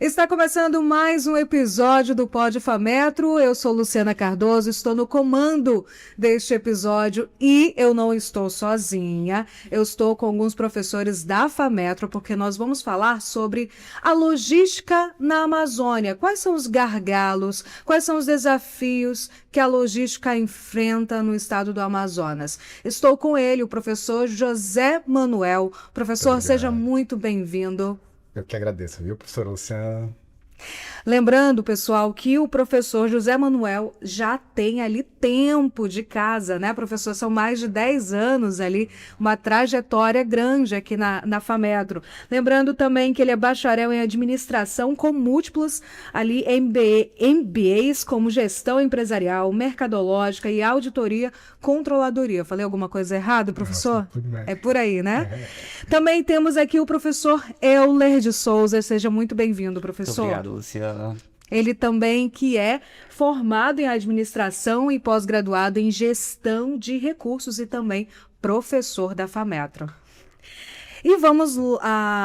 Está começando mais um episódio do Pod Fametro. Eu sou Luciana Cardoso, estou no comando deste episódio e eu não estou sozinha. Eu estou com alguns professores da Fametro porque nós vamos falar sobre a logística na Amazônia. Quais são os gargalos, quais são os desafios que a logística enfrenta no estado do Amazonas? Estou com ele, o professor José Manuel. Professor, seja muito bem-vindo. Eu que agradeço, viu, professora Luciana? Lembrando, pessoal, que o professor José Manuel já tem ali tempo de casa, né, professor? São mais de 10 anos ali, uma trajetória grande aqui na Fametro. Lembrando também que ele é bacharel em administração com múltiplos ali MBAs como gestão empresarial, mercadológica e auditoria, controladoria. Falei alguma coisa errada, professor? Nossa, tudo bem. É por aí, né? Também temos aqui o professor Euler de Souza. Seja muito bem-vindo, professor. Muito obrigado, Luciana. Ele também que é formado em administração e pós-graduado em gestão de recursos e também professor da Fametro. E vamos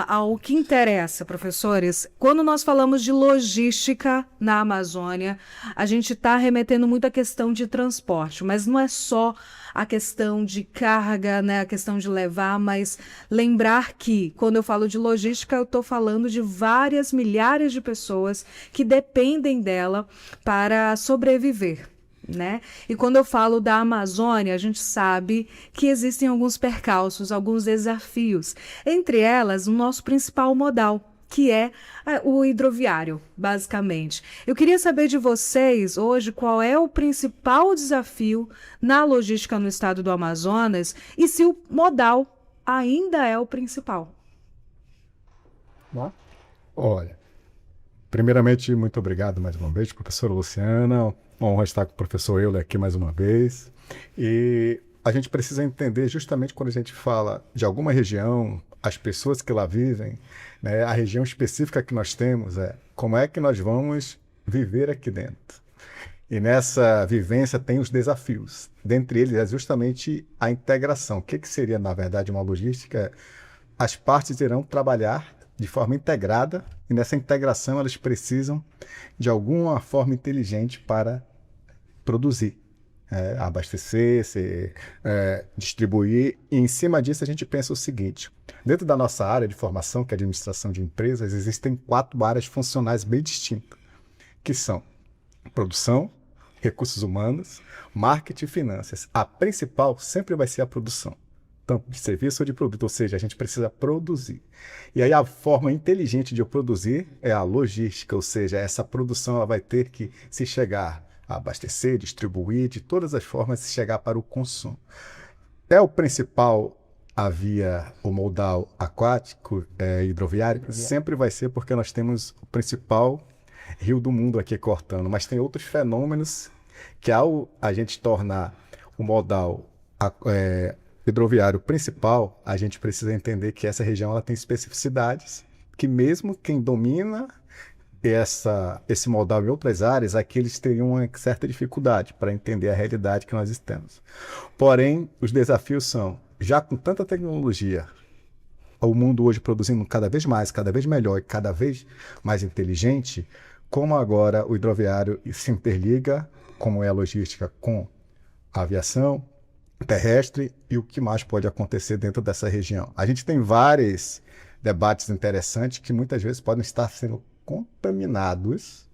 ao que interessa, professores. Quando nós falamos de logística na Amazônia, a gente está remetendo muito à questão de transporte, mas não é só a questão de carga, né, a questão de levar, mas lembrar que, quando eu falo de logística, eu estou falando de várias milhares de pessoas que dependem dela para sobreviver. Né? E quando eu falo da Amazônia, a gente sabe que existem alguns percalços, alguns desafios. Entre elas, o nosso principal modal, que é o hidroviário, basicamente. Eu queria saber de vocês hoje qual é o principal desafio na logística no estado do Amazonas e se o modal ainda é o principal. Olha, primeiramente, muito obrigado mais uma vez, professora Luciana. Uma honra estar com o professor Euler aqui mais uma vez. E a gente precisa entender, justamente quando a gente fala de alguma região, as pessoas que lá vivem, né, a região específica que nós temos, como é que nós vamos viver aqui dentro. E nessa vivência tem os desafios. Dentre eles é justamente a integração. O que seria, na verdade, uma logística? As partes irão trabalhar de forma integrada, e nessa integração elas precisam de alguma forma inteligente para produzir, abastecer, distribuir. E em cima disso a gente pensa o seguinte: dentro da nossa área de formação, que é a administração de empresas, existem 4 áreas funcionais bem distintas, que são produção, recursos humanos, marketing e finanças. A principal sempre vai ser a produção, tanto de serviço ou de produto, ou seja, a gente precisa produzir. E aí a forma inteligente de eu produzir é a logística, ou seja, essa produção ela vai ter que se chegar a abastecer, distribuir, de todas as formas, se chegar para o consumo. É o principal a via, o modal aquático, hidroviário, sempre vai ser porque nós temos o principal rio do mundo aqui cortando, mas tem outros fenômenos que ao a gente tornar o modal hidroviário principal, a gente precisa entender que essa região ela tem especificidades que mesmo quem domina esse modal em outras áreas, aqui eles teriam uma certa dificuldade para entender a realidade que nós temos. Porém, os desafios são, já com tanta tecnologia, o mundo hoje produzindo cada vez mais, cada vez melhor e cada vez mais inteligente, como agora o hidroviário se interliga, como é a logística com a aviação terrestre e o que mais pode acontecer dentro dessa região. A gente tem vários debates interessantes que muitas vezes podem estar sendo contaminados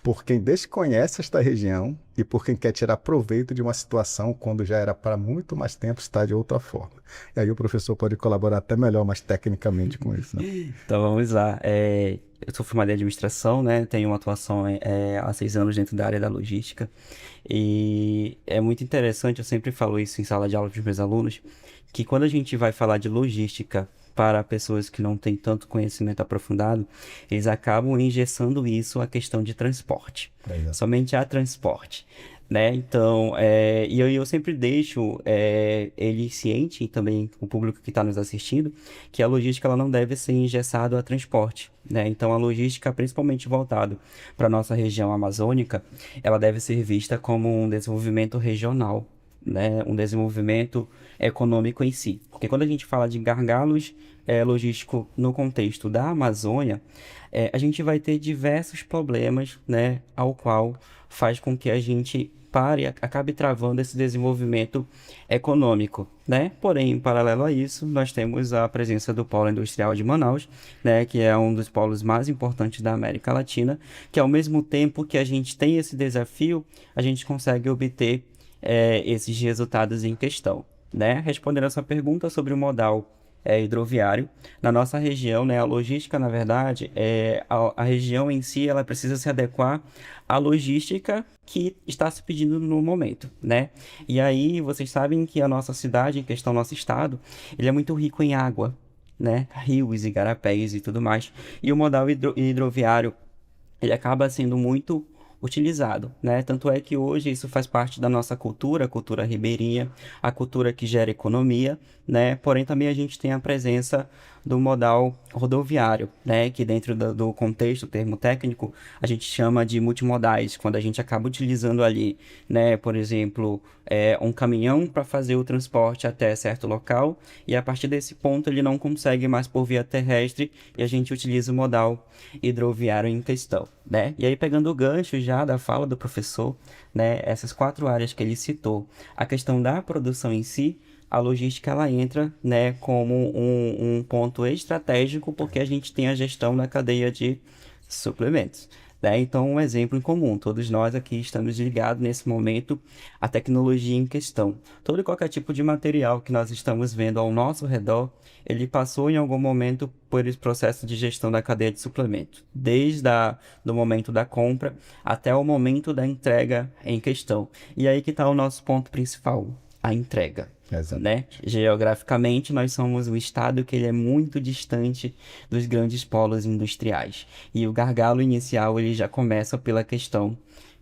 por quem desconhece esta região e por quem quer tirar proveito de uma situação quando já era para muito mais tempo estar de outra forma. E aí o professor pode colaborar até melhor, mais tecnicamente com isso, né? Então vamos lá. Eu sou formado em administração, né? Tenho uma atuação há 6 anos dentro da área da logística. E é muito interessante, eu sempre falo isso em sala de aula para os meus alunos, que quando a gente vai falar de logística para pessoas que não têm tanto conhecimento aprofundado, eles acabam engessando isso à questão de transporte. Somente a transporte. Né? Então, eu sempre deixo ele ciente, e também o público que está nos assistindo, que a logística ela não deve ser engessada a transporte. Né? Então, a logística, principalmente voltado para a nossa região amazônica, ela deve ser vista como um desenvolvimento regional. né, um desenvolvimento econômico em si. Porque quando a gente fala de gargalos logísticos no contexto da Amazônia, a gente vai ter diversos problemas, né, ao qual faz com que a gente acabe travando esse desenvolvimento econômico, né? Porém, em paralelo a isso, nós temos a presença do Polo Industrial de Manaus, né, que é um dos polos mais importantes da América Latina, que ao mesmo tempo que a gente tem esse desafio, a gente consegue obter esses resultados em questão, né? Respondendo a sua pergunta sobre o modal hidroviário, na nossa região, né, a logística, na verdade, a região em si, ela precisa se adequar à logística que está se pedindo no momento, né? E aí, vocês sabem que a nossa cidade, em questão, nosso estado, ele é muito rico em água, né? Rios, igarapés e tudo mais. E o modal hidroviário, ele acaba sendo muito utilizado, né? Tanto é que hoje isso faz parte da nossa cultura, a cultura ribeirinha, a cultura que gera economia, né? Porém, também a gente tem a presença do modal rodoviário, né? Que dentro do contexto, termo técnico, a gente chama de multimodais, quando a gente acaba utilizando ali, né? Por exemplo, um caminhão para fazer o transporte até certo local e a partir desse ponto ele não consegue mais por via terrestre e a gente utiliza o modal hidroviário em questão, né? E aí pegando o gancho já da fala do professor, né? Essas 4 áreas que ele citou, a questão da produção em si, a logística ela entra, né, como um ponto estratégico porque a gente tem a gestão na cadeia de suplementos, né? Então, um exemplo em comum, todos nós aqui estamos ligados nesse momento à tecnologia em questão. Todo e qualquer tipo de material que nós estamos vendo ao nosso redor, ele passou em algum momento por esse processo de gestão da cadeia de suplemento, desde do momento da compra até o momento da entrega em questão. E aí que está o nosso ponto principal, a entrega. Exato. Né? Geograficamente, nós somos um estado que ele é muito distante dos grandes polos industriais. E o gargalo inicial ele já começa pela questão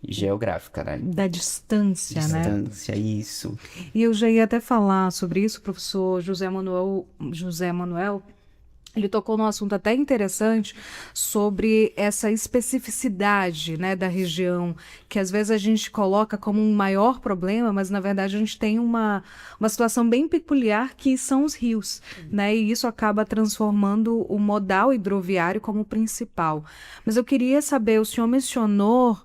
geográfica, né? Da distância, né? Distância, isso. E eu já ia até falar sobre isso, o professor José Manuel, ele tocou num assunto até interessante sobre essa especificidade, né, da região, que às vezes a gente coloca como um maior problema, mas na verdade a gente tem uma situação bem peculiar que são os rios, né, e isso acaba transformando o modal hidroviário como principal. Mas eu queria saber, o senhor mencionou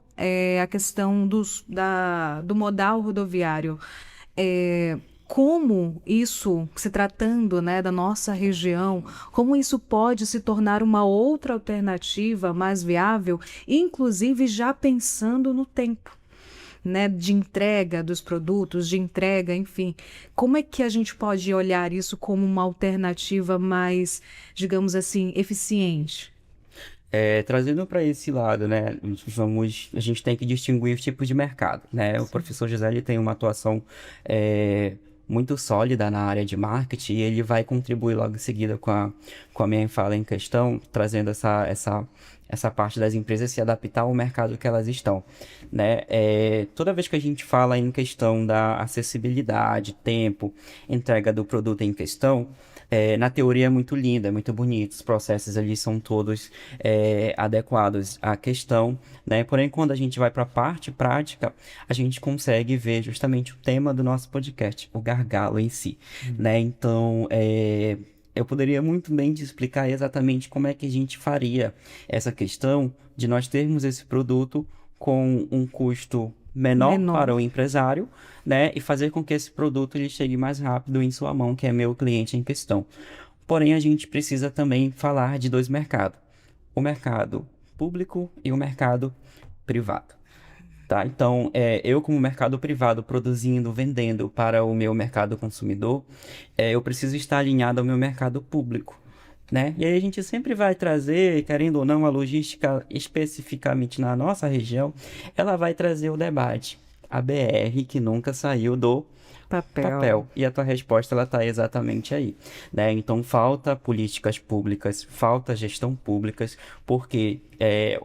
a questão do modal rodoviário. Como isso, se tratando, né, da nossa região, como isso pode se tornar uma outra alternativa mais viável, inclusive já pensando no tempo, né, de entrega dos produtos, de entrega, enfim. Como é que a gente pode olhar isso como uma alternativa mais, digamos assim, eficiente? Trazendo para esse lado, né, a gente tem que distinguir os tipos de mercado, né? O professor José ele tem uma atuação muito sólida na área de marketing e ele vai contribuir logo em seguida com a minha fala em questão, trazendo essa parte das empresas se adaptar ao mercado que elas estão, né? Toda vez que a gente fala em questão da acessibilidade, tempo, entrega do produto em questão, na teoria é muito linda, é muito bonito, os processos ali são todos adequados à questão, né? Porém, quando a gente vai para a parte prática, a gente consegue ver justamente o tema do nosso podcast, o gargalo em si, né? Então, eu poderia muito bem te explicar exatamente como é que a gente faria essa questão de nós termos esse produto com um custo menor para o empresário, né, e fazer com que esse produto ele chegue mais rápido em sua mão, que é meu cliente em questão. Porém, a gente precisa também falar de 2 mercados, o mercado público e o mercado privado. Tá? Então, eu como mercado privado produzindo, vendendo para o meu mercado consumidor, eu preciso estar alinhado ao meu mercado público, né? E aí a gente sempre vai trazer, querendo ou não, a logística especificamente na nossa região, ela vai trazer o debate. A BR que nunca saiu do papel. E a tua resposta, ela está exatamente aí, né? Então, falta políticas públicas, falta gestão públicas, porque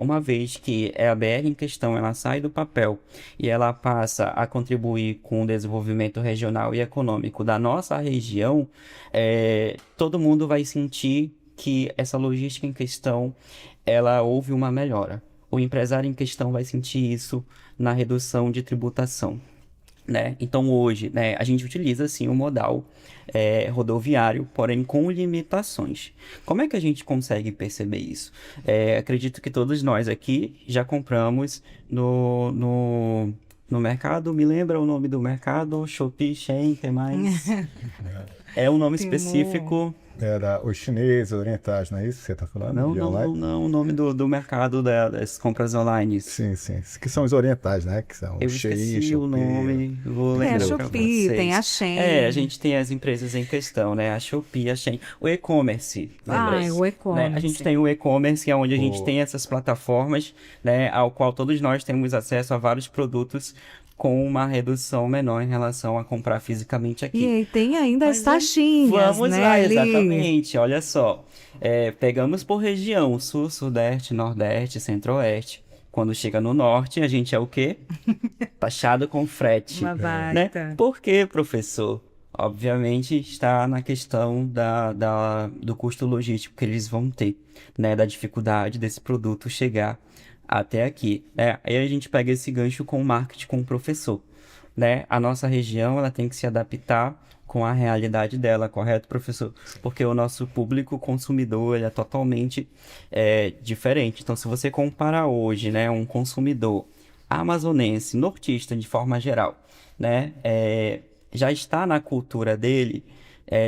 uma vez que a BR em questão, ela sai do papel e ela passa a contribuir com o desenvolvimento regional e econômico da nossa região, todo mundo vai sentir que essa logística em questão, ela houve uma melhora. O empresário em questão vai sentir isso na redução de tributação. né? Então hoje, né, a gente utiliza sim o modal rodoviário, porém com limitações. Como é que a gente consegue perceber isso? Acredito que todos nós aqui já compramos no mercado. Me lembra o nome do mercado? Shopee, Shein, tem mais? É um nome Temu. específico. Era os chineses, orientais, não é isso que você está falando? Não, De não, online? não, não, o nome do mercado das compras online. Sim, sim. Que são os orientais, né? Que são o Eu Shein, esqueci o Shopee. nome, vou Tem a lembrar para Shopee, tem a vocês. A Shein. gente tem as empresas em questão, né? A Shopee, a Shein, o e-commerce, Ah, lembrei. o Né? A gente e-commerce. tem o e-commerce, que é onde a gente O, tem essas plataformas, né? Ao qual todos nós temos acesso a vários produtos com uma redução menor em relação a comprar fisicamente E aqui. aí tem ainda as Mas taxinhas, vamos né, lá, ali. exatamente. Olha só. Pegamos por região, sul, sudeste, nordeste, centro-oeste. Quando chega no norte, a gente é o quê? Taxado com frete, Uma né? baita. Por quê, professor? Obviamente está na questão do custo logístico que eles vão ter, né? Da dificuldade desse produto chegar até aqui, né? Aí a gente pega esse gancho com o marketing com o professor, né? A nossa região, ela tem que se adaptar com a realidade dela, correto, professor? Porque o nosso público consumidor, ele é totalmente diferente. Então, se você comparar hoje, né, um consumidor amazonense, nortista de forma geral, né, já está na cultura dele,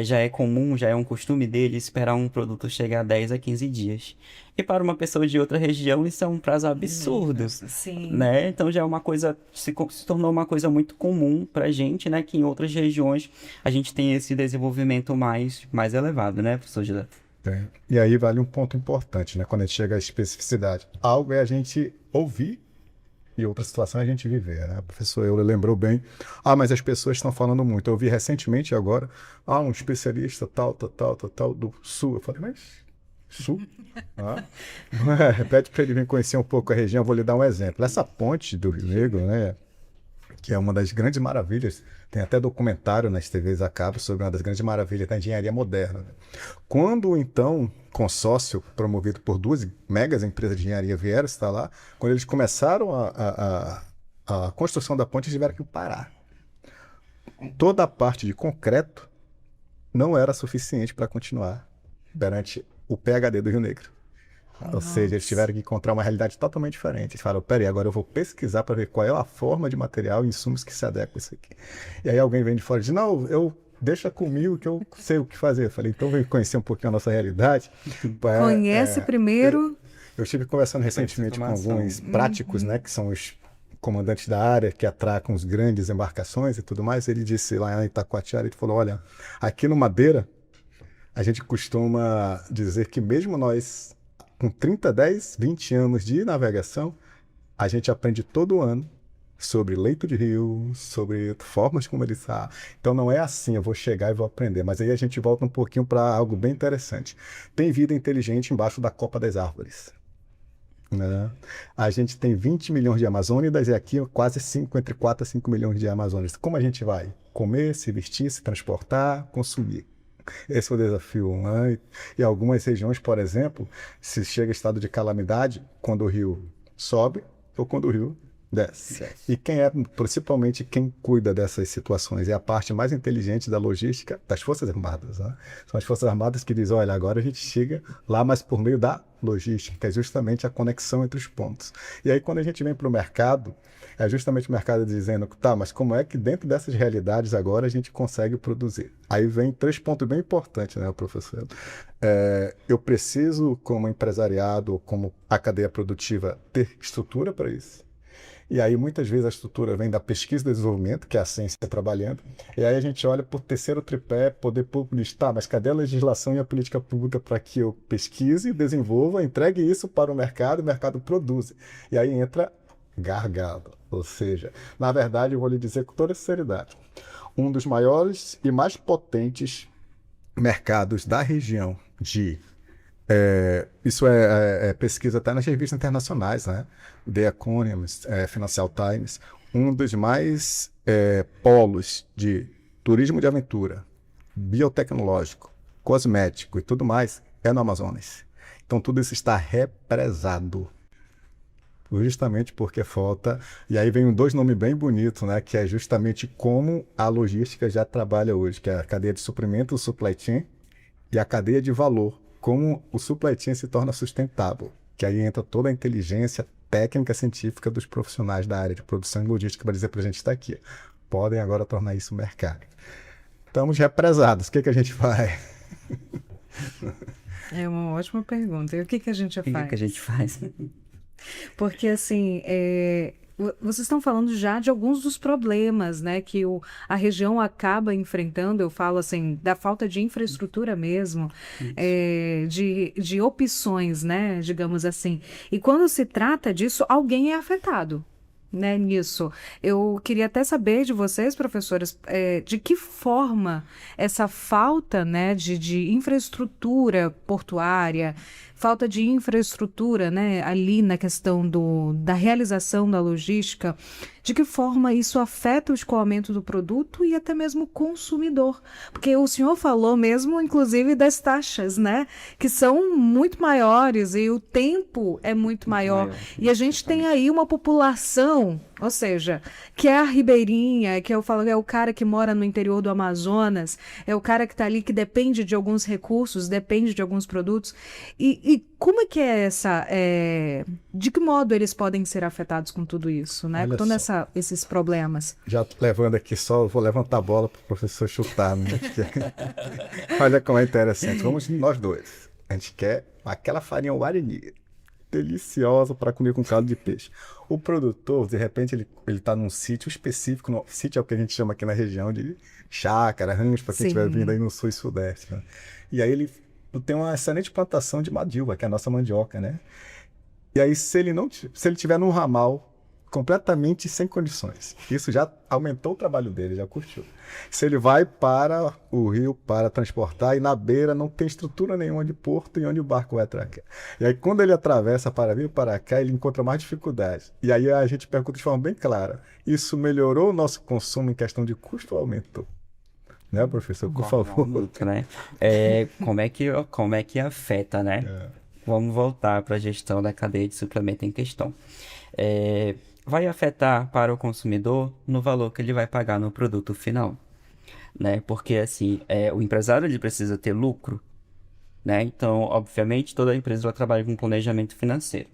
já é comum, já é um costume dele esperar um produto chegar a 10 a 15 dias. E para uma pessoa de outra região, isso é um prazo absurdo, Sim. né? Então já é uma coisa, se tornou uma coisa muito comum pra gente, né? Que em outras regiões a gente tem esse desenvolvimento mais elevado, né, professor Gila? tem. E aí vale um ponto importante, né? Quando a gente chega à especificidade. Algo é a gente ouvir e outra situação é a gente viver, né? O professor Euler lembrou bem. Ah, mas as pessoas estão falando muito. Eu vi recentemente agora, um especialista tal, do Sul. Eu falei, mas Sul? Ah, repete para ele vir conhecer um pouco a região. Eu vou lhe dar um exemplo. Essa ponte do Rio Negro, né? Que é uma das grandes maravilhas, tem até documentário nas TVs a cabo sobre uma das grandes maravilhas da engenharia moderna, né? Quando, então, consórcio promovido por duas megas empresas de engenharia vieram estar lá, quando eles começaram a construção da ponte, eles tiveram que parar. Toda a parte de concreto não era suficiente para continuar perante o PhD do Rio Negro. Ou seja, eles Nossa. tiveram que encontrar uma realidade totalmente diferente. Eles falaram, peraí, agora eu vou pesquisar para ver qual é a forma de material e insumos que se adequam a isso aqui. E aí alguém vem de fora e diz, não, deixa comigo que eu sei o que fazer. Eu falei, então vem conhecer um pouquinho a nossa realidade. Conhece primeiro. Eu estive conversando Essa recentemente com informação. alguns práticos, né, que são os comandantes da área, que atracam os grandes embarcações e tudo mais. Ele disse lá em Itacoatiara, ele falou, olha, aqui no Madeira, a gente costuma dizer que mesmo nós, com 30, 10, 20 anos de navegação, a gente aprende todo ano sobre leito de rio, sobre formas como ele está. Então não é assim, eu vou chegar e vou aprender. Mas aí a gente volta um pouquinho para algo bem interessante. Tem vida inteligente embaixo da copa das árvores, né? A gente tem 20 milhões de amazônidas e aqui quase 5, entre 4 a 5 milhões de amazônidas. Como a gente vai comer, se vestir, se transportar, consumir? Esse é o desafio, né? E algumas regiões, por exemplo, se chega a estado de calamidade quando o rio sobe ou quando o rio desce. E quem é, principalmente quem cuida dessas situações, é a parte mais inteligente da logística das Forças Armadas, né? São as Forças Armadas que dizem, olha, agora a gente chega lá, mas por meio da logística, que é justamente a conexão entre os pontos. E aí, quando a gente vem para o mercado, é justamente o mercado dizendo, tá, mas como é que dentro dessas realidades agora a gente consegue produzir? Aí vem 3 pontos bem importantes, né, professor? Eu preciso, como empresariado, como a cadeia produtiva, ter estrutura para isso. E aí, muitas vezes, a estrutura vem da pesquisa e desenvolvimento, que é a ciência trabalhando, e aí a gente olha por terceiro tripé, poder público, diz, tá, mas cadê a legislação e a política pública para que eu pesquise, desenvolva, entregue isso para o mercado produza. E aí entra gargalo, ou seja, na verdade, eu vou lhe dizer com toda sinceridade, um dos maiores e mais potentes mercados da região de isso é pesquisa até nas revistas internacionais, né? The Economist, Financial Times, um dos mais polos de turismo de aventura, biotecnológico, cosmético e tudo mais é no Amazonas. Então tudo isso está represado. justamente porque falta. E aí vem dois nomes bem bonitos, né? Que é justamente como a logística já trabalha hoje, que é a cadeia de suprimento, o supply chain, e a cadeia de valor, como o supply chain se torna sustentável. Que aí entra toda a inteligência técnica científica dos profissionais da área de produção e logística para dizer para a gente estar aqui. Podem agora tornar isso mercado. Estamos represados. O que a gente faz? É uma ótima pergunta. E o que a gente O que faz? que a gente faz? Porque, assim, vocês estão falando já de alguns dos problemas, né, que a região acaba enfrentando. Eu falo, assim, da falta de infraestrutura mesmo, de opções, né, digamos assim. E quando se trata disso, alguém é afetado, né, nisso. Eu queria até saber de vocês, professores, de que forma essa falta, né, de infraestrutura portuária, falta de infraestrutura, né, ali na questão da realização da logística, de que forma isso afeta o escoamento do produto e até mesmo o consumidor. Porque o senhor falou mesmo, inclusive, das taxas, né, que são muito maiores e o tempo é muito maior. E a gente tem aí uma população, ou seja, que é a ribeirinha, que eu falo, é o cara que mora no interior do Amazonas, é o cara que está ali, que depende de alguns recursos, depende de alguns produtos. E como é que é de que modo eles podem ser afetados com tudo isso, né? Olha Com todos só. esses problemas. Já levando aqui só, vou levantar a bola para o professor chutar, né? Olha como é interessante. Vamos nós dois. A gente quer aquela farinha guarani, deliciosa para comer com caldo de peixe. O produtor, de repente, ele está num sítio específico. Sítio é o que a gente chama aqui na região de chácara, rancho, para quem estiver vindo aí no sul e sudeste, né? E aí ele tem uma excelente plantação de mandioca, que é a nossa mandioca, né? E aí, se ele tiver num ramal completamente sem condições, isso já aumentou o trabalho dele, já curtiu. Se ele vai para o rio para transportar e na beira não tem estrutura nenhuma de porto e onde o barco vai atracar. E aí, quando ele atravessa para vir para cá, ele encontra mais dificuldades. E aí a gente pergunta de forma bem clara: isso melhorou o nosso consumo em questão de custo ou aumentou? Né, professor? Por favor. Muito, né? Como é que afeta, né? Vamos voltar para a gestão da cadeia de suplemento em questão. Vai afetar para o consumidor no valor que ele vai pagar no produto final, né? Porque, assim, o empresário ele precisa ter lucro, né? Então, obviamente, toda empresa ela trabalha com planejamento financeiro.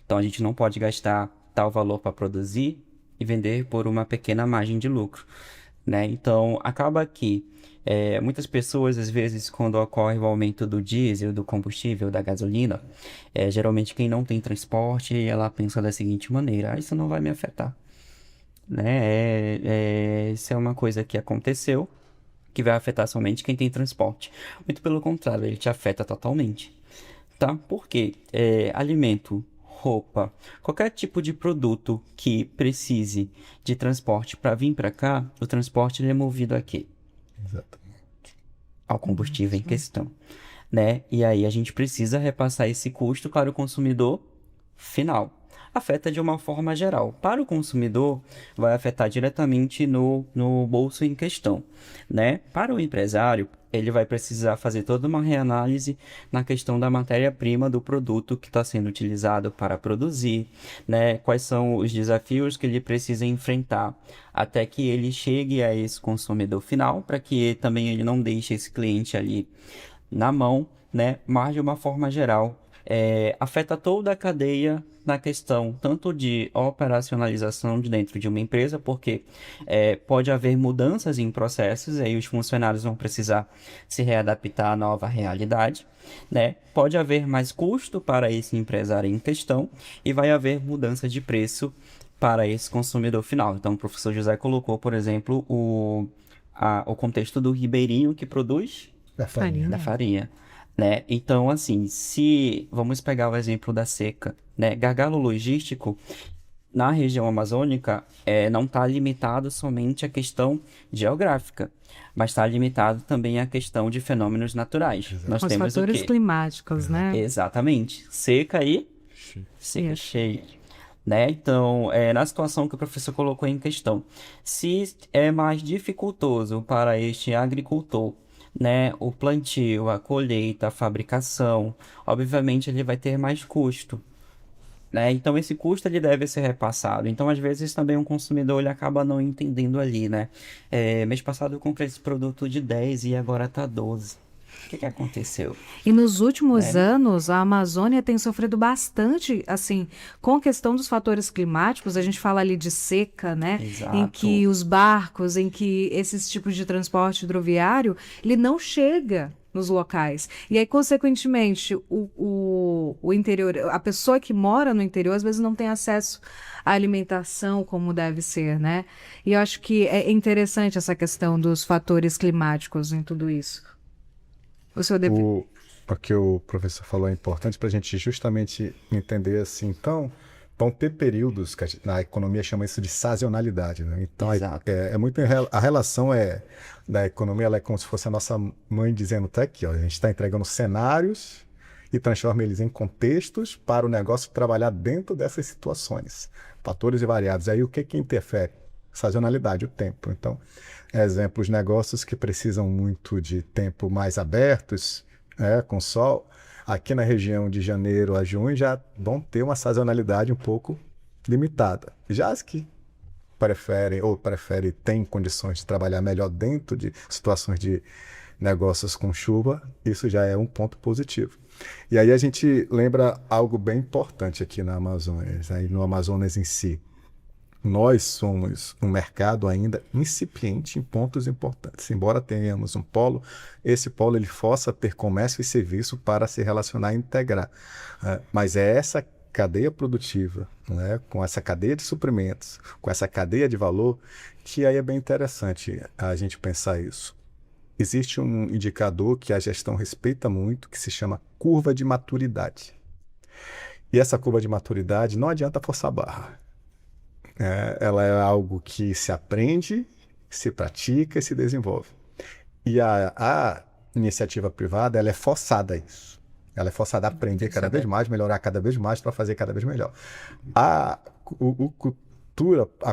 Então, a gente não pode gastar tal valor para produzir e vender por uma pequena margem de lucro, né? Então, acaba que muitas pessoas, às vezes, quando ocorre o aumento do diesel, do combustível, da gasolina, geralmente quem não tem transporte, ela pensa da seguinte maneira: isso não vai me afetar, né? Isso é uma coisa que aconteceu, que vai afetar somente quem tem transporte. Muito pelo contrário, ele te afeta totalmente, tá? Porque alimento, roupa, qualquer tipo de produto que precise de transporte para vir para cá, o transporte ele é movido a quê? Exatamente. Ao combustível em questão, né? E aí a gente precisa repassar esse custo para o consumidor final. Afeta de uma forma geral. Para o consumidor, vai afetar diretamente no bolso em questão, né? Para o empresário, ele vai precisar fazer toda uma reanálise na questão da matéria-prima do produto que está sendo utilizado para produzir, né? Quais são os desafios que ele precisa enfrentar até que ele chegue a esse consumidor final, para que também ele não deixe esse cliente ali na mão, né? Mas de uma forma geral, afeta toda a cadeia na questão tanto de operacionalização de dentro de uma empresa, porque pode haver mudanças em processos, aí os funcionários vão precisar se readaptar à nova realidade, né? Pode haver mais custo para esse empresário em questão e vai haver mudança de preço para esse consumidor final. Então, o professor José colocou, por exemplo, o contexto do ribeirinho que produz Da farinha. da farinha, né? Então, assim, se vamos pegar o exemplo da seca, né? Gargalo logístico na região amazônica não está limitado somente à questão geográfica, mas está limitado também à questão de fenômenos naturais. Nós Os temos o fatores quê? climáticos, né? Exatamente. Seca e seca cheia. Né? Então, na situação que o professor colocou em questão, se é mais dificultoso para este agricultor, né, o plantio, a colheita, a fabricação, obviamente ele vai ter mais custo, né? Então esse custo ele deve ser repassado. Então às vezes também um consumidor ele acaba não entendendo ali, né? Mês passado eu comprei esse produto de 10 e agora tá 12. O que que aconteceu? E nos últimos Né? anos, a Amazônia tem sofrido bastante, assim, com a questão dos fatores climáticos. A gente fala ali de seca, né? Em que Exato. os barcos, em que esses tipos de transporte hidroviário, ele não chega nos locais. E aí, consequentemente, o interior, a pessoa que mora no interior, às vezes não tem acesso à alimentação como deve ser, né? E eu acho que é interessante essa questão dos fatores climáticos em tudo isso. O senhor deve... O que o professor falou é importante para a gente justamente entender assim. Então, vão ter períodos que na economia chama isso de sazonalidade, né? Então, Exato. é muito a relação da economia, ela é como se fosse a nossa mãe dizendo, tá aqui, ó, a gente está entregando cenários e transforma eles em contextos para o negócio trabalhar dentro dessas situações, fatores e variáveis. Aí o que interfere? Sazonalidade, o tempo. Então, exemplos, negócios que precisam muito de tempo mais abertos, com sol. Aqui na região de janeiro a junho já vão ter uma sazonalidade um pouco limitada. Já as que têm condições de trabalhar melhor dentro de situações de negócios com chuva, isso já é um ponto positivo. E aí a gente lembra algo bem importante aqui na Amazônia, aí no Amazonas em si. Nós somos um mercado ainda incipiente em pontos importantes. Embora tenhamos um polo, esse polo ele força ter comércio e serviço para se relacionar e integrar. Mas é essa cadeia produtiva, né, com essa cadeia de suprimentos, com essa cadeia de valor, que aí é bem interessante a gente pensar isso. Existe um indicador que a gestão respeita muito, que se chama curva de maturidade. E essa curva de maturidade não adianta forçar a barra. Ela é algo que se aprende, se pratica e se desenvolve. E a iniciativa privada, ela é forçada a isso. Ela é forçada a aprender cada vez mais, melhorar cada vez mais para fazer cada vez melhor. A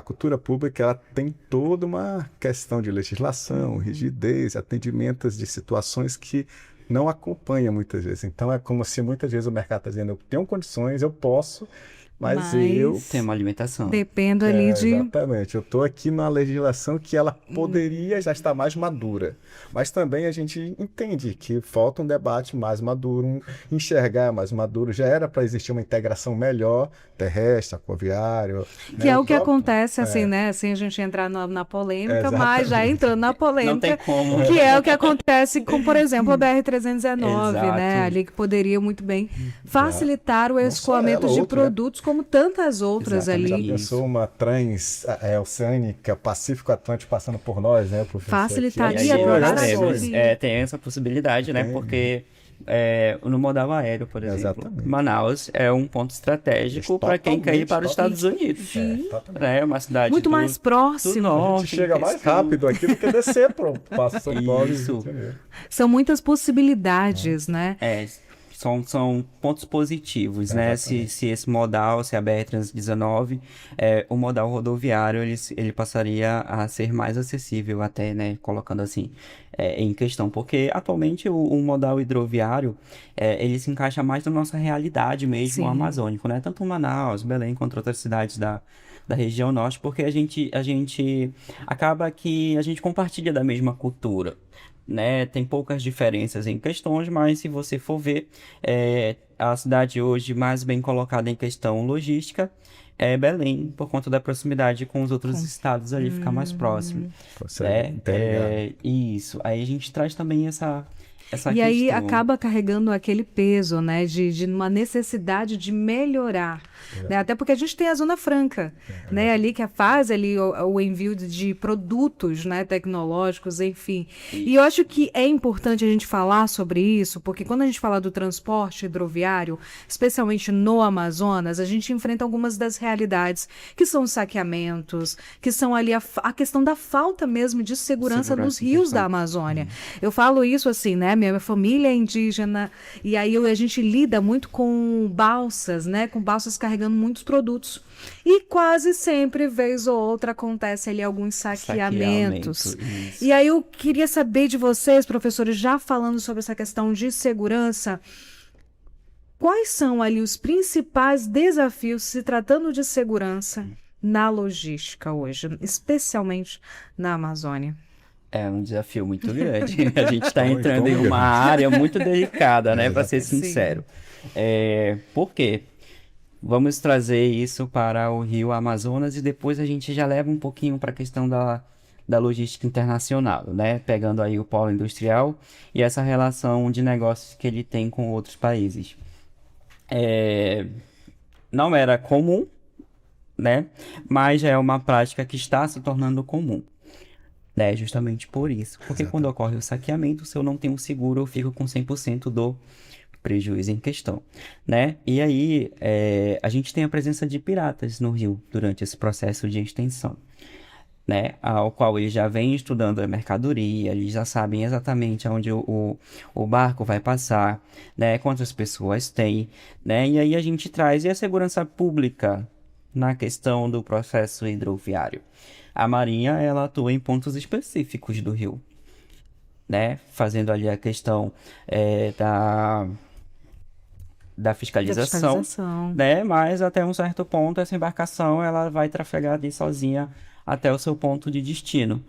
cultura pública, ela tem toda uma questão de legislação, rigidez, atendimentos de situações que não acompanha muitas vezes. Então é como se muitas vezes o mercado está dizendo, eu tenho condições, eu posso, mas eu... Tem uma alimentação. Dependo ali de... Exatamente. Eu estou aqui numa legislação que ela poderia já estar mais madura. Mas também a gente entende que falta um debate mais maduro, enxergar mais maduro. Já era para existir uma integração melhor, terrestre, aquaviário. Que é o que acontece, assim, né? Sem a gente entrar na polêmica, mas já entrando na polêmica. Não tem como. Que é o que acontece com, por exemplo, a BR-319, né? Exato. Ali que poderia muito bem facilitar o escoamento de produtos, como tantas outras Exatamente. ali. Já pensou uma transoceânica, Pacífico-Atlântico passando por nós, né, professor? Facilitaria E aí toda nós a temos, vida. tem essa possibilidade, né? Tem. Porque no modal aéreo, por exemplo, Exatamente. Manaus é um ponto estratégico para quem quer ir para os Estados Unidos. É uma cidade Muito mais do próximo. norte. A gente chega em mais questão. rápido aqui do que descer para São Paulo e Isso. Rio de Janeiro. São muitas possibilidades, né? São pontos positivos, né? Se esse modal, se a BR-319, o modal rodoviário, ele passaria a ser mais acessível até, né? Colocando assim, em questão. Porque atualmente o modal hidroviário, ele se encaixa mais na nossa realidade mesmo, Sim. amazônico, né? Tanto Manaus, Belém, quanto outras cidades da região norte, porque a gente acaba que a gente compartilha da mesma cultura. Né? Tem poucas diferenças em questões, mas se você for ver, a cidade hoje mais bem colocada em questão logística é Belém, por conta da proximidade com os outros estados ali, ficar mais próximo. Né? Isso. Aí a gente traz também essa E aí questão. acaba carregando aquele peso, né, de uma necessidade de melhorar, né? Até porque a gente tem a Zona Franca, né, ali que faz ali o envio de produtos, né, tecnológicos, enfim. E eu acho que é importante a gente falar sobre isso, porque quando a gente fala do transporte hidroviário, especialmente no Amazonas, a gente enfrenta algumas das realidades, que são os saqueamentos, que são ali a questão da falta mesmo de segurança nos rios da Amazônia. Eu falo isso assim, né? Minha família é indígena, e aí a gente lida muito com balsas, né? Com balsas carregando muitos produtos. E quase sempre, vez ou outra, acontece ali alguns saqueamentos. E aí eu queria saber de vocês, professores, já falando sobre essa questão de segurança, quais são ali os principais desafios se tratando de segurança na logística hoje, especialmente na Amazônia? É um desafio muito grande. A gente está Muito entrando em grande. uma área muito delicada, né, para ser Sim. sincero. Por quê? Vamos trazer isso para o Rio Amazonas e depois a gente já leva um pouquinho para a questão da logística internacional, né? Pegando aí o polo industrial e essa relação de negócios que ele tem com outros países. Não era comum, né? Mas já é uma prática que está se tornando comum. Né? Justamente por isso. Porque quando ocorre o saqueamento, se eu não tenho seguro, eu fico com 100% do prejuízo em questão, né? E aí, a gente tem a presença de piratas no Rio durante esse processo de extensão, né? Ao qual eles já vêm estudando a mercadoria, eles já sabem exatamente aonde o barco vai passar, né? Quantas pessoas tem, né? E aí a gente traz a segurança pública na questão do processo hidroviário. A Marinha, ela atua em pontos específicos do Rio, né? Fazendo ali a questão da fiscalização, né? Mas até um certo ponto essa embarcação ela vai trafegar ali sozinha até o seu ponto de destino,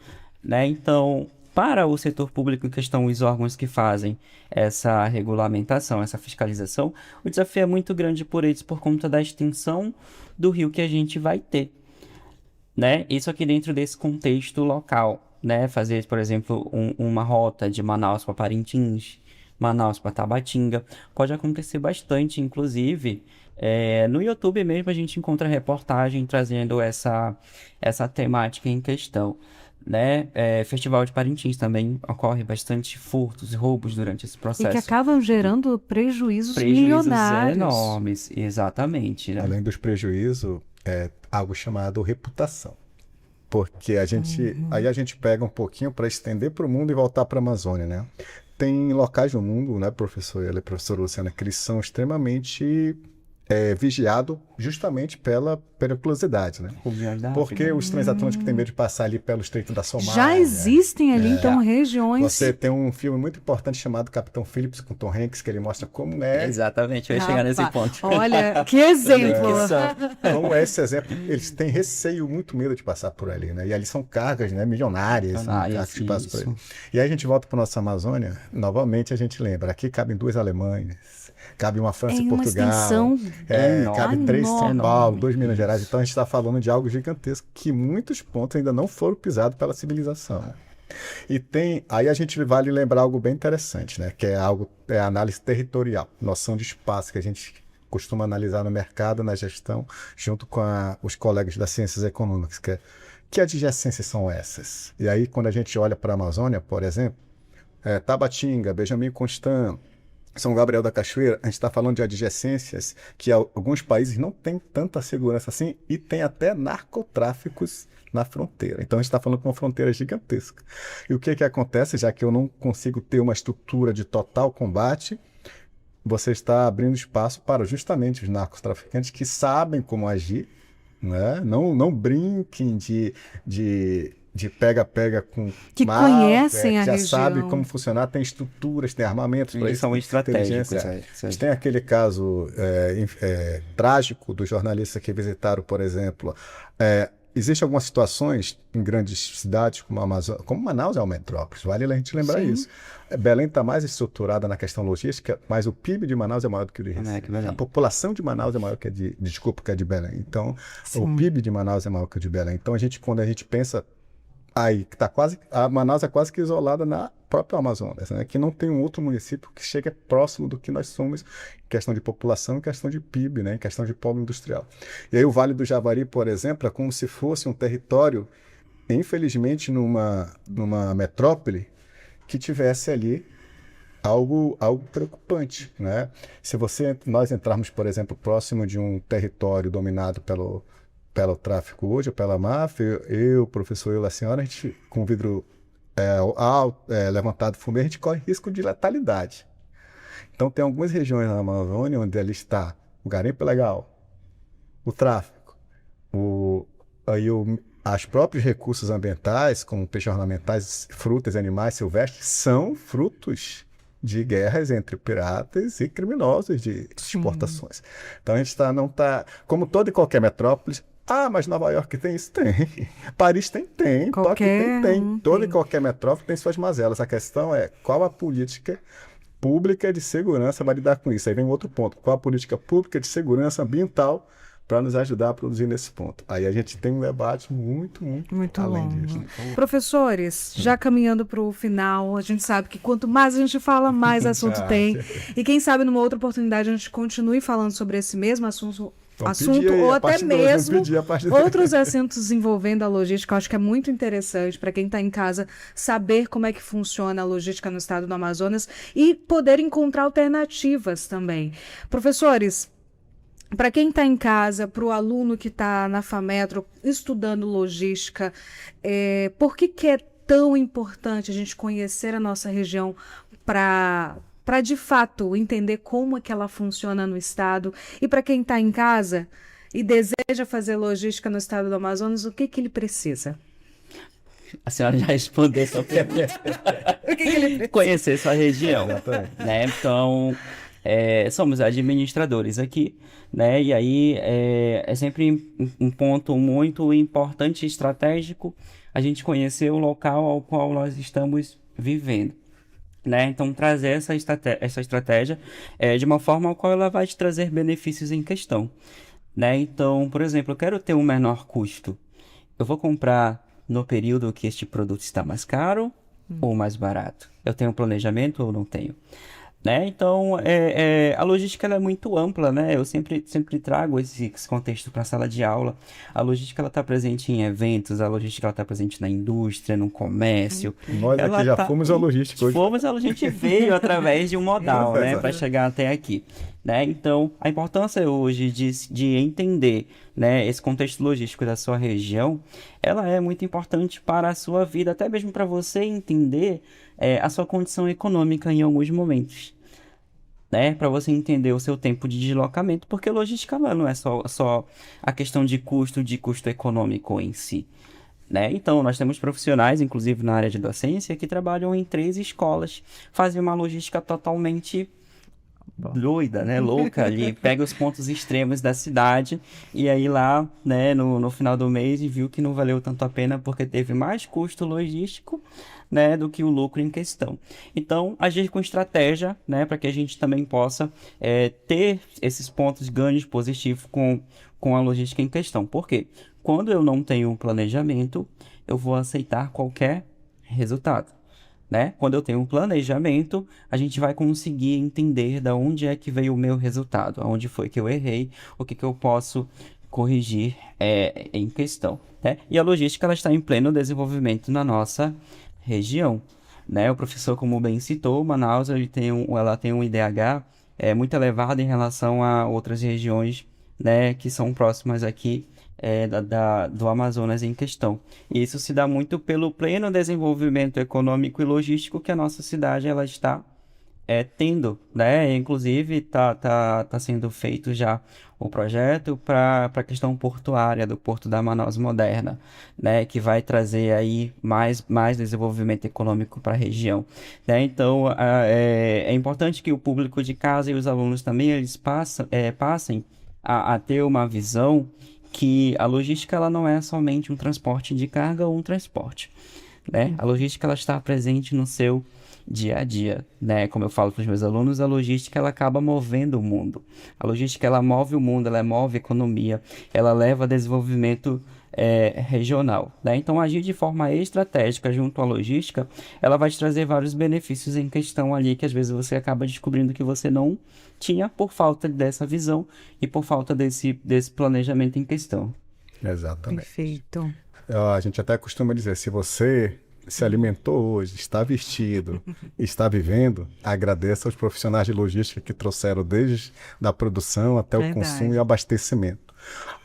né? Então, para o setor público em questão, os órgãos que fazem essa regulamentação, essa fiscalização, o desafio é muito grande por eles por conta da extensão do rio que a gente vai ter, né? Isso aqui dentro desse contexto local, né? Fazer, por exemplo, uma rota de Manaus para Parintins, Manaus para Tabatinga, pode acontecer bastante, inclusive, no YouTube mesmo a gente encontra reportagem trazendo essa temática em questão, né? Festival de Parintins também ocorre bastante furtos e roubos durante esse processo. E que acabam gerando prejuízos milionários. Enormes, exatamente, né? Além dos prejuízos, é algo chamado reputação. Porque aí a gente pega um pouquinho para estender para o mundo e voltar para a Amazônia, né? Tem locais no mundo, né, professor, ela e professora Luciana, que eles são extremamente vigiados justamente pela periculosidade, né? Porque os transatlânticos têm medo de passar ali pelo Estreito da Somália. Já existem ali, então, regiões... Você tem um filme muito importante chamado Capitão Phillips, com Tom Hanks, que ele mostra como é... Exatamente, eu ia chegar nesse ponto. Olha, que exemplo! Então, esse exemplo, eles têm receio, muito medo de passar por ali, né? E ali são cargas, né, milionárias, cargas que passam por ali. E aí a gente volta para nossa Amazônia, novamente a gente lembra, aqui cabem 2 Alemanhas, cabe uma França e Portugal, cabe 3 São Paulo, 2 Minas Gerais. Então a gente está falando de algo gigantesco que muitos pontos ainda não foram pisados pela civilização. E aí a gente vale lembrar algo bem interessante, né? Que é a análise territorial, noção de espaço que a gente costuma analisar no mercado, na gestão, junto com os colegas das ciências econômicas. Que adjacências são essas? E aí quando a gente olha para a Amazônia, por exemplo, Tabatinga, Benjamin Constant, São Gabriel da Cachoeira, a gente está falando de adjacências que alguns países não têm tanta segurança assim e tem até narcotráficos na fronteira. Então a gente está falando com uma fronteira gigantesca. E o que acontece, já que eu não consigo ter uma estrutura de total combate, você está abrindo espaço para justamente os narcotraficantes que sabem como agir, né? Não brinquem de pega-pega com que conhecem a já região. sabe como funcionar, tem estruturas, tem armamentos para isso. São estratégicos. Tem aquele caso trágico dos jornalistas que visitaram, por exemplo. Existem algumas situações em grandes cidades como Manaus é uma metrópole, vale a gente lembrar isso. Belém está mais estruturada na questão logística, mas o PIB de Manaus é maior do que o de Recife. A população de Manaus é maior que a de Belém. Então, o PIB de Manaus é maior que o de Belém. Então, quando a gente pensa aí, que a Manaus é quase que isolada na própria Amazonas, né? Que não tem um outro município que chegue próximo do que nós somos em questão de população, em questão de PIB, né? Em questão de polo industrial. E aí o Vale do Javari, por exemplo, é como se fosse um território, infelizmente, numa metrópole que tivesse ali algo preocupante, né? Se nós entrarmos, por exemplo, próximo de um território dominado pelo tráfico hoje, ou pela máfia, o professor e a senhora, a gente com o vidro levantado fumê, a gente corre risco de letalidade. Então tem algumas regiões na Amazônia onde ali está o garimpo ilegal, o tráfico, os próprios recursos ambientais, como peixes ornamentais, frutas e animais silvestres, são frutos de guerras entre piratas e criminosos de exportações. Então a gente não está, como toda e qualquer metrópole, mas Nova York tem isso? Tem. Paris tem? Tem. Tóquio tem. Toda e qualquer metrópole tem suas mazelas. A questão é qual a política pública de segurança vai lidar com isso. Aí vem outro ponto. Qual a política pública de segurança ambiental para nos ajudar a produzir nesse ponto? Aí a gente tem um debate muito além disso. Professores, já caminhando para o final, a gente sabe que quanto mais a gente fala, mais assunto tem. E quem sabe numa outra oportunidade a gente continue falando sobre esse mesmo assunto ou até mesmo outros assuntos envolvendo a logística. Eu acho que é muito interessante para quem está em casa saber como é que funciona a logística no estado do Amazonas e poder encontrar alternativas também. Professores, para quem está em casa, para o aluno que está na FAMetro estudando logística, por que é tão importante a gente conhecer a nossa região para de fato entender como é que ela funciona no estado? E para quem está em casa e deseja fazer logística no estado do Amazonas, o que ele precisa? A senhora já respondeu sua pergunta. O que ele precisa? Conhecer sua região, né? Então, somos administradores aqui, né? E aí é sempre um ponto muito importante e estratégico a gente conhecer o local ao qual nós estamos vivendo, né? Então, trazer essa estratégia de uma forma ao qual ela vai te trazer benefícios em questão, né? Então, por exemplo, eu quero ter um menor custo. Eu vou comprar no período que este produto está mais caro ou mais barato? Eu tenho planejamento ou não tenho? Né? Então, a logística ela é muito ampla, né? Eu sempre trago esse contexto para a sala de aula. A logística está presente em eventos, a logística está presente na indústria, no comércio. Nós aqui já fomos a logística hoje. A gente veio através de um modal, né? Para chegar até aqui. Né? Então, a importância hoje de entender, né, esse contexto logístico da sua região, ela é muito importante para a sua vida, até mesmo para você entender a sua condição econômica em alguns momentos, né? Para você entender o seu tempo de deslocamento, porque logística não é só a questão de custo econômico em si, né? Então, nós temos profissionais, inclusive na área de docência, que trabalham em 3 escolas, fazem uma logística totalmente doida, né? Louca ali, pega os pontos extremos da cidade e aí lá, né, no final do mês viu que não valeu tanto a pena porque teve mais custo logístico, né, do que o lucro em questão. Então, agir com estratégia, né, para que a gente também possa ter esses pontos ganhos positivos com a logística em questão. Por quê? Quando eu não tenho um planejamento, eu vou aceitar qualquer resultado, né? Quando eu tenho um planejamento, a gente vai conseguir entender de onde é que veio o meu resultado, onde foi que eu errei, o que eu posso corrigir em questão, né? E a logística ela está em pleno desenvolvimento na nossa região, né? O professor, como bem citou, Manaus ela tem um IDH muito elevado em relação a outras regiões, né, que são próximas aqui do Amazonas em questão. E isso se dá muito pelo pleno desenvolvimento econômico e logístico que a nossa cidade ela está tendo, né? Inclusive tá sendo feito já o projeto para a questão portuária do Porto da Manaus Moderna, né? Que vai trazer aí mais desenvolvimento econômico para a região, né? Então é importante que o público de casa e os alunos também eles passem a ter uma visão que a logística ela não é somente um transporte de carga ou um transporte, né? A logística ela está presente no seu dia a dia, né? Como eu falo para os meus alunos, a logística ela acaba movendo o mundo. A logística ela move o mundo, ela move a economia, ela leva a desenvolvimento regional, né? Então agir de forma estratégica junto à logística, ela vai te trazer vários benefícios em questão ali que às vezes você acaba descobrindo que você não tinha por falta dessa visão e por falta desse planejamento em questão. Exatamente. Perfeito. A gente até costuma dizer, se você se alimentou hoje, está vestido, está vivendo, agradeça aos profissionais de logística que trouxeram desde da produção até o consumo e abastecimento.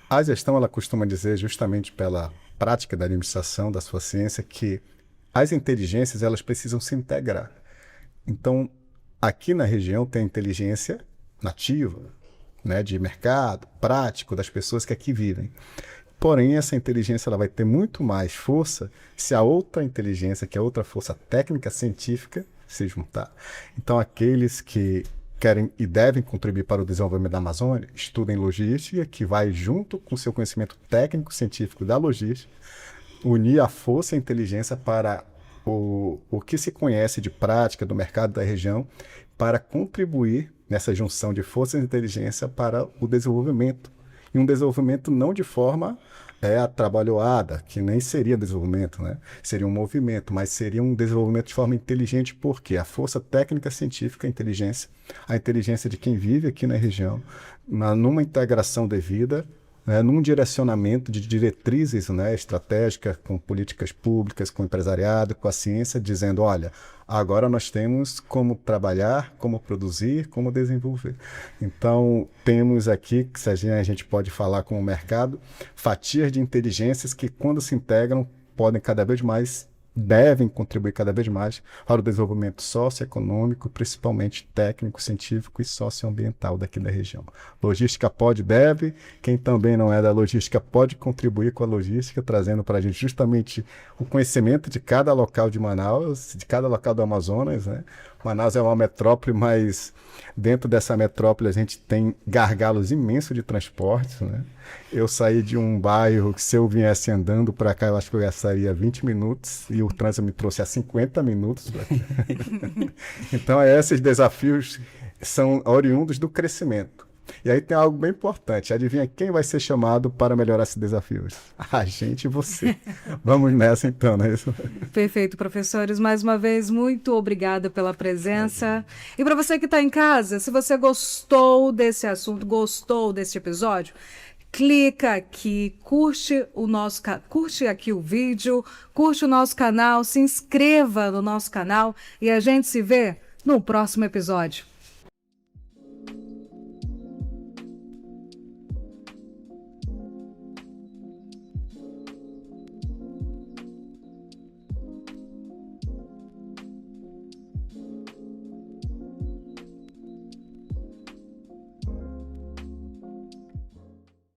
A gestão, ela costuma dizer, justamente pela prática da administração, da sua ciência, que as inteligências, elas precisam se integrar. Então, aqui na região tem a inteligência nativa, né, de mercado, prático, das pessoas que aqui vivem. Porém, essa inteligência ela vai ter muito mais força se a outra inteligência, que é outra força técnica, científica, se juntar. Então, aqueles que querem e devem contribuir para o desenvolvimento da Amazônia, estudem logística, que vai junto com o seu conhecimento técnico-científico da logística, unir a força e a inteligência para o que se conhece de prática do mercado da região, para contribuir nessa junção de força e inteligência para o desenvolvimento. E um desenvolvimento não de forma atrabalhoada, que nem seria desenvolvimento, né? Seria um movimento, mas seria um desenvolvimento de forma inteligente, porque a força técnica científica, a inteligência de quem vive aqui na região, numa integração devida, né, num direcionamento de diretrizes, né, estratégicas, com políticas públicas, com o empresariado, com a ciência, dizendo, olha, agora nós temos como trabalhar, como produzir, como desenvolver. Então, temos aqui, que a gente pode falar com o mercado, fatias de inteligências que, quando se integram, podem cada vez mais, devem contribuir cada vez mais para o desenvolvimento socioeconômico, principalmente técnico, científico e socioambiental daqui da região. Logística pode, deve, quem também não é da logística pode contribuir com a logística, trazendo para a gente justamente o conhecimento de cada local de Manaus, de cada local do Amazonas, né? Manaus é uma metrópole, mas dentro dessa metrópole a gente tem gargalos imensos de transporte, né? Eu saí de um bairro que, se eu viesse andando para cá, eu acho que eu gastaria 20 minutos e o trânsito me trouxe a 50 minutos. Então, esses desafios são oriundos do crescimento. E aí tem algo bem importante. Adivinha quem vai ser chamado para melhorar esses desafios? A gente e você. Vamos nessa então, não é isso? Perfeito, professores. Mais uma vez, muito obrigada pela presença. E para você que está em casa, se você gostou desse assunto, gostou desse episódio, clica aqui, curte aqui o vídeo, curte o nosso canal, se inscreva no nosso canal e a gente se vê no próximo episódio.